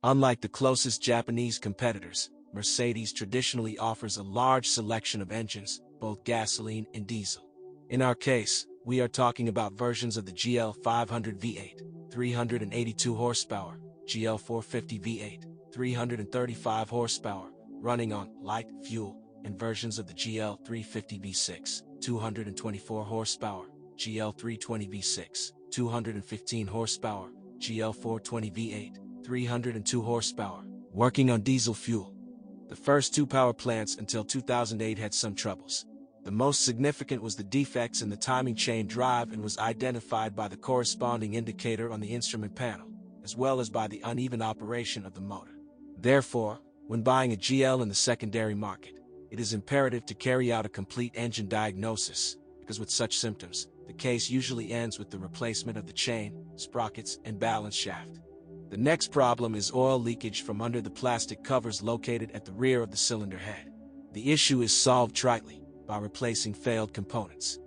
Unlike the closest Japanese competitors, Mercedes traditionally offers a large selection of engines, both gasoline and diesel. In our case, we are talking about versions of the GL 500 V8, 382 horsepower, GL 450 V8, 335 horsepower, running on light fuel, and versions of the GL 350 V6, 224 horsepower, GL 320 V6, 215 horsepower, GL 420 V8, 302 horsepower, working on diesel fuel. The first two power plants until 2008 had some troubles. The most significant was the defects in the timing chain drive and was identified by the corresponding indicator on the instrument panel, as well as by the uneven operation of the motor. Therefore, when buying a GL in the secondary market, it is imperative to carry out a complete engine diagnosis, because with such symptoms, the case usually ends with the replacement of the chain, sprockets, and balance shaft. The next problem is oil leakage from under the plastic covers located at the rear of the cylinder head. The issue is solved tritely, by replacing failed components.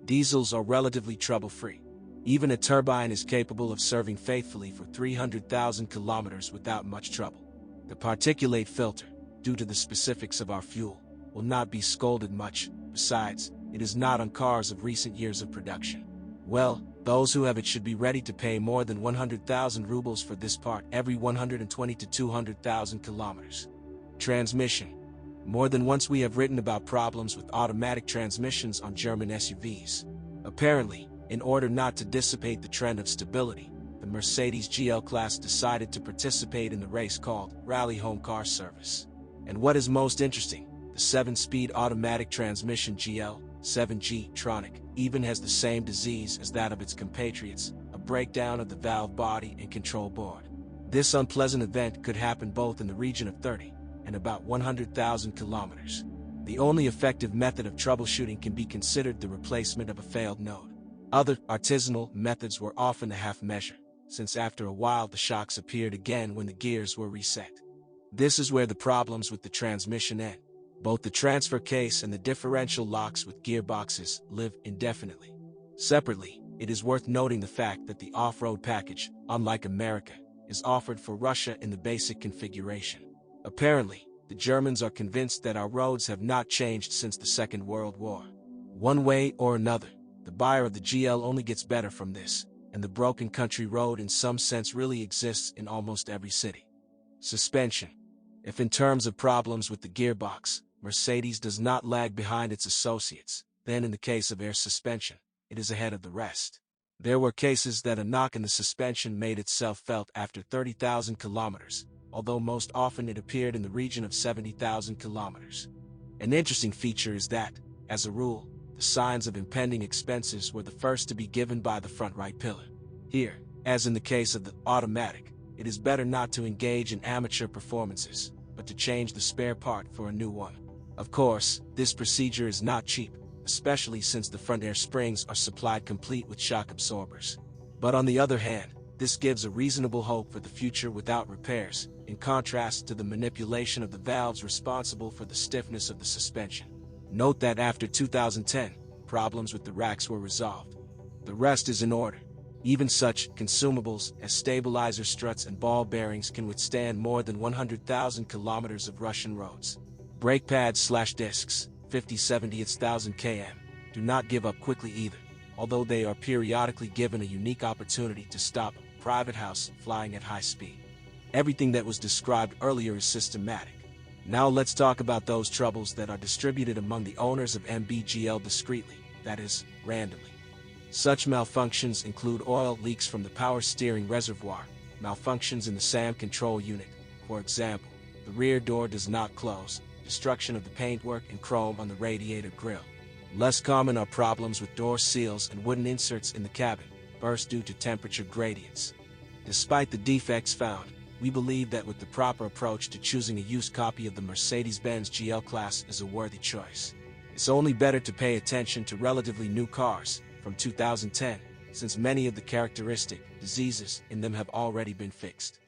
Diesels are relatively trouble-free. Even a turbine is capable of serving faithfully for 300,000 kilometers without much trouble. The particulate filter, due to the specifics of our fuel, will not be scolded much. Besides, it is not on cars of recent years of production. Well, those who have it should be ready to pay more than 100,000 rubles for this part every 120 to 200,000 kilometers. Transmission. More than once we have written about problems with automatic transmissions on German SUVs. Apparently, in order not to dissipate the trend of stability, the Mercedes GL class decided to participate in the race called Rally Home Car Service. And what is most interesting, the 7-speed automatic transmission GL 7G Tronic even has the same disease as that of its compatriots, a breakdown of the valve body and control board. This unpleasant event could happen both in the region of 30 and about 100,000 kilometers. The only effective method of troubleshooting can be considered the replacement of a failed node. Other artisanal methods were often a half measure, since after a while the shocks appeared again when the gears were reset. This is where the problems with the transmission end. Both the transfer case and the differential locks with gearboxes live indefinitely. Separately, it is worth noting the fact that the off-road package, unlike America, is offered for Russia in the basic configuration. Apparently, the Germans are convinced that our roads have not changed since the Second World War. One way or another, the buyer of the GL only gets better from this, and the broken country road in some sense really exists in almost every city. Suspension. If in terms of problems with the gearbox, Mercedes does not lag behind its associates, then in the case of air suspension, it is ahead of the rest. There were cases that a knock in the suspension made itself felt after 30,000 kilometers, although most often it appeared in the region of 70,000 kilometers. An interesting feature is that, as a rule, the signs of impending expenses were the first to be given by the front right pillar. Here, as in the case of the automatic, it is better not to engage in amateur performances, but to change the spare part for a new one. Of course, this procedure is not cheap, especially since the front air springs are supplied complete with shock absorbers. But on the other hand, this gives a reasonable hope for the future without repairs, in contrast to the manipulation of the valves responsible for the stiffness of the suspension. Note that after 2010, problems with the racks were resolved. The rest is in order. Even such consumables as stabilizer struts and ball bearings can withstand more than 100,000 kilometers of Russian roads. Brake pads/discs, 50/70,000 km, do not give up quickly either, although they are periodically given a unique opportunity to stop a private house flying at high speed. Everything that was described earlier is systematic. Now let's talk about those troubles that are distributed among the owners of MBGL discreetly, that is, randomly. Such malfunctions include oil leaks from the power steering reservoir, malfunctions in the SAM control unit, for example, the rear door does not close, destruction of the paintwork and chrome on the radiator grille. Less common are problems with door seals and wooden inserts in the cabin, burst due to temperature gradients. Despite the defects found, we believe that with the proper approach to choosing a used copy of the Mercedes-Benz GL class is a worthy choice. It's only better to pay attention to relatively new cars, from 2010, since many of the characteristic diseases in them have already been fixed.